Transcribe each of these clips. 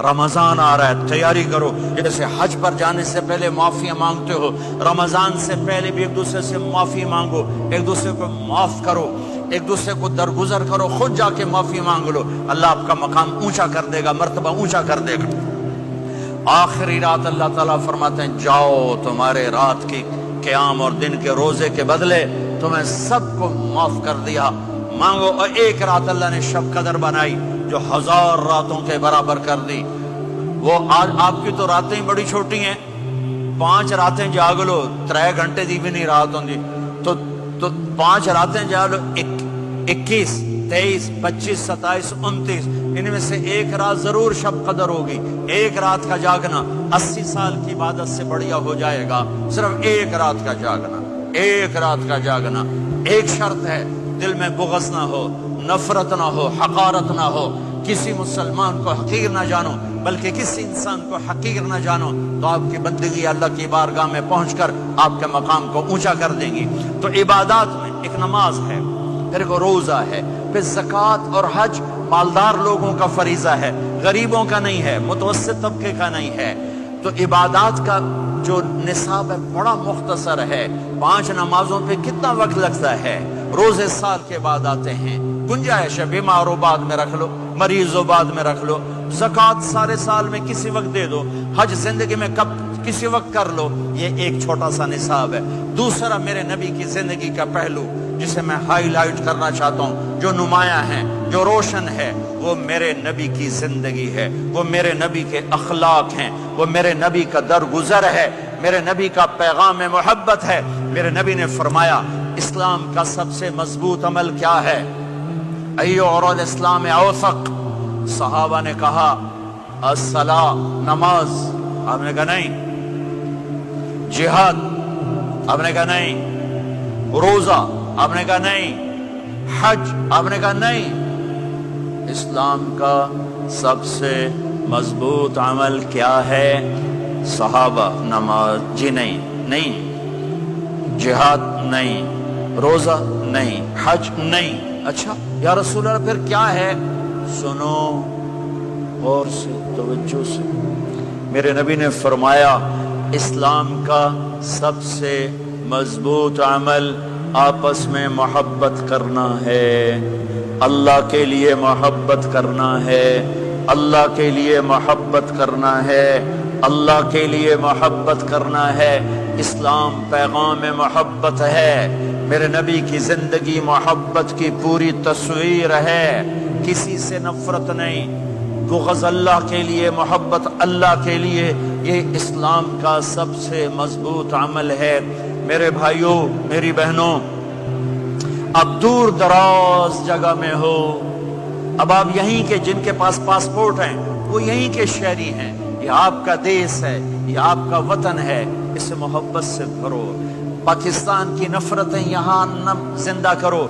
رمضان آ رہا ہے، تیاری کرو. جیسے حج پر جانے سے پہلے معافیاں مانگتے ہو، رمضان سے پہلے بھی ایک دوسرے سے معافی مانگو، ایک دوسرے کو معاف کرو، ایک دوسرے کو درگزر کرو، خود جا کے معافی مانگ لو. اللہ آپ کا مقام اونچا کر دے گا، مرتبہ اونچا کر دے گا. آخری رات اللہ تعالیٰ فرماتے ہیں جاؤ، تمہارے رات کی قیام اور دن کے روزے کے بدلے تمہیں سب کو معاف کر دیا. مانگو. اور ایک رات اللہ نے شب قدر بنائی جو 1000 راتوں کے برابر کر دی. وہ آج آپ کی تو راتیں بڑی چھوٹی ہیں، 5 راتیں جاگ لو، 3 گھنٹے دی بھی نہیں رات ہوں گی تو 5 راتیں جاگ لو، 21 23 25 27 29 ان میں سے ایک رات ضرور شب قدر ہوگی. ایک رات کا جاگنا 80 سال کی عبادت سے بڑھیا ہو جائے گا. صرف ایک رات کا جاگنا، ایک رات کا جاگنا. ایک شرط ہے، دل میں بغض نہ ہو، نفرت نہ ہو، حقارت نہ ہو. کسی مسلمان کو حقیر نہ جانو، بلکہ کسی انسان کو حقیر نہ جانو، تو آپ کی بندگی اللہ کی بارگاہ میں پہنچ کر آپ کے مقام کو اونچا کر دیں گی. تو عبادات میں ایک نماز ہے، پھر ایک روزہ ہے، پھر زکوٰۃ اور حج مالدار لوگوں کا فریضہ ہے، غریبوں کا نہیں ہے، متوسط طبقے کا نہیں ہے. تو عبادات کا جو نصاب ہے بڑا مختصر ہے. 5 نمازوں پہ کتنا وقت لگتا ہے؟ روزے سال کے بعد آتے ہیں، گنجائش ہے، بیمار ہو بعد میں رکھ لو، مریض ہو بعد میں رکھ لو. زکوٰۃ سارے سال میں کسی وقت دے دو، حج زندگی میں کب کسی وقت کر لو. یہ ایک چھوٹا سا نصاب ہے. دوسرا میرے نبی کی زندگی کا پہلو جسے میں ہائی لائٹ کرنا چاہتا ہوں، جو نمایاں ہے، جو روشن ہے، وہ میرے نبی کی زندگی ہے، وہ میرے نبی کے اخلاق ہیں، وہ میرے نبی کا درگزر ہے، میرے نبی کا پیغام محبت ہے. میرے نبی نے فرمایا اسلام کا سب سے مضبوط عمل کیا ہے؟ ایو اور الاسلام اوثق. صحابہ نے کہا الصلاۃ، نماز. آپ نے کہا نہیں. جہاد. آپ نے کہا نہیں. روزہ. آپ نے کہا نہیں. حج. آپ نے کہا نہیں. اسلام کا سب سے مضبوط عمل کیا ہے؟ صحابہ. نماز. جی نہیں. جہاد نہیں. روزہ نہیں. حج نہیں. اچھا یا رسول اللہ پھر کیا ہے؟ سنو غور سے، توجہ سے. میرے نبی نے فرمایا اسلام کا سب سے مضبوط عمل آپس میں محبت کرنا ہے. اللہ کے لیے محبت کرنا ہے، اللہ کے لیے محبت کرنا ہے، اللہ کے لیے محبت کرنا ہے. اسلام پیغام محبت ہے. میرے نبی کی زندگی محبت کی پوری تصویر ہے. کسی سے نفرت نہیں، بغض اللہ کے لیے، محبت اللہ کے لیے. یہ اسلام کا سب سے مضبوط عمل ہے. میرے بھائیوں، میری بہنوں، اب دور دراز جگہ میں ہو، اب آپ یہیں کے، جن کے پاس پاسپورٹ ہیں وہ یہیں کے شہری ہیں. یہ آپ کا دیس ہے، یہ آپ کا وطن ہے. اسے محبت سے بھرو. پاکستان کی نفرتیں یہاں نہ زندہ کرو،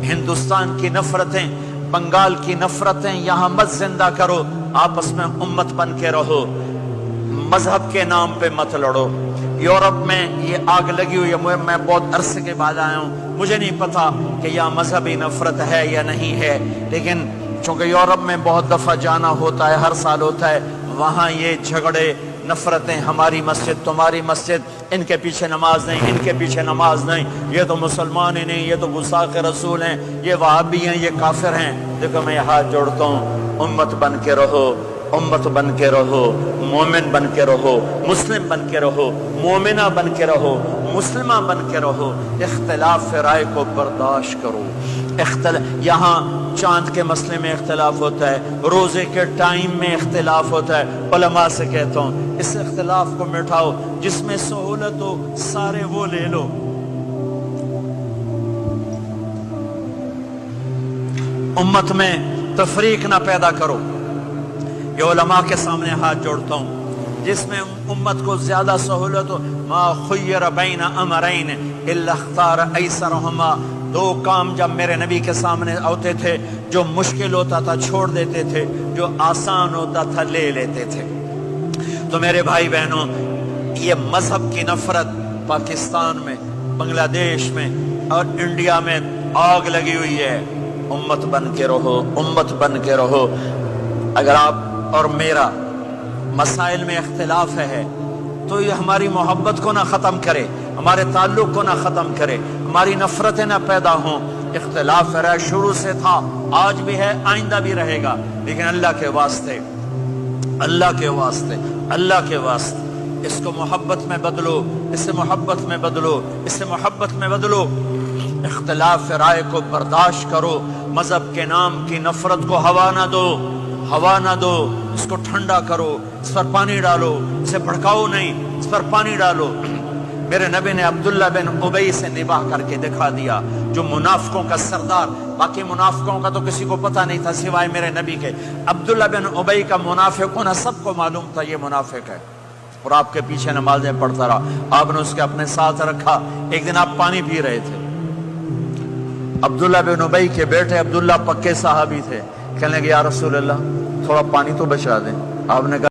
ہندوستان کی نفرتیں، بنگال کی نفرتیں یہاں مت زندہ کرو. آپس میں امت بن کے رہو، مذہب کے نام پہ مت لڑو. یورپ میں یہ آگ لگی ہوئی ہے. میں بہت عرصے کے بعد آیا ہوں، مجھے نہیں پتا کہ یہاں مذہبی نفرت ہے یا نہیں ہے، لیکن چونکہ یورپ میں بہت دفعہ جانا ہوتا ہے، ہر سال ہوتا ہے، وہاں یہ جھگڑے، نفرتیں، ہماری مسجد تمہاری مسجد، ان کے پیچھے نماز نہیں، ان کے پیچھے نماز نہیں، یہ تو مسلمان ہی نہیں، یہ تو گستاخ رسول ہیں، یہ وہابی ہیں، یہ کافر ہیں. دیکھو میں ہاتھ جوڑتا ہوں، امت بن کے رہو، امت بن کے رہو، مومن بن کے رہو، مسلم بن کے رہو، مومنہ بن کے رہو، مسلمہ بن کے رہو. اختلاف رائے کو برداشت کرو. یہاں چاند کے مسئلے میں اختلاف ہوتا ہے، روزے کے ٹائم میں اختلاف ہوتا ہے. علماء سے کہتا ہوں اس اختلاف کو مٹھاؤ. جس میں سہولت ہو سارے وہ لے لو. امت میں تفریق نہ پیدا کرو. یہ علماء کے سامنے ہاتھ جوڑتا ہوں. جس میں امت کو زیادہ سہولت ہو، ما خیر بین امرین الا اختار ایسرہما. 2 کام جب میرے نبی کے سامنے ہوتے تھے، جو مشکل ہوتا تھا چھوڑ دیتے تھے، جو آسان ہوتا تھا لے لیتے تھے. تو میرے بھائی بہنوں، یہ مذہب کی نفرت پاکستان میں، بنگلہ دیش میں اور انڈیا میں آگ لگی ہوئی ہے. امت بن کے رہو، امت بن کے رہو. اگر آپ اور میرا مسائل میں اختلاف ہے تو یہ ہماری محبت کو نہ ختم کرے، ہمارے تعلق کو نہ ختم کرے، ہماری نفرتیں نہ پیدا ہوں۔ اختلاف رہا شروع سے تھا، آج بھی ہے، آئندہ بھی رہے گا، لیکن اللہ کے واسطے، اللہ کے واسطے، اللہ کے واسطے اس کو محبت میں بدلو، اس سے محبت میں بدلو، اس سے محبت میں بدلو۔ اختلاف رائے کو برداشت کرو، مذہب کے نام کی نفرت کو ہوا نہ دو، ہوا نہ دو، اس کو ٹھنڈا کرو، اس پر پانی ڈالو، اسے بھڑکاؤ نہیں، اس پر پانی ڈالو۔ میرے نبی نے عبداللہ بن ابی سے نباہ کر کے دکھا دیا، جو منافقوں کا سردار، باقی منافقوں کا تو کسی کو پتہ نہیں تھا سوائے میرے نبی کے، عبداللہ بن ابی کا منافق ہونا سب کو معلوم تھا، یہ منافق ہے، اور آپ کے پیچھے نمازیں پڑھتا رہا، آپ نے اس کے اپنے ساتھ رکھا۔ ایک دن آپ پانی پی رہے تھے، عبداللہ بن ابی کے بیٹے عبداللہ پکے صحابی تھے، کہنے لگے یا رسول اللہ تھوڑا پانی تو بچا دیں۔ آپ نے کہا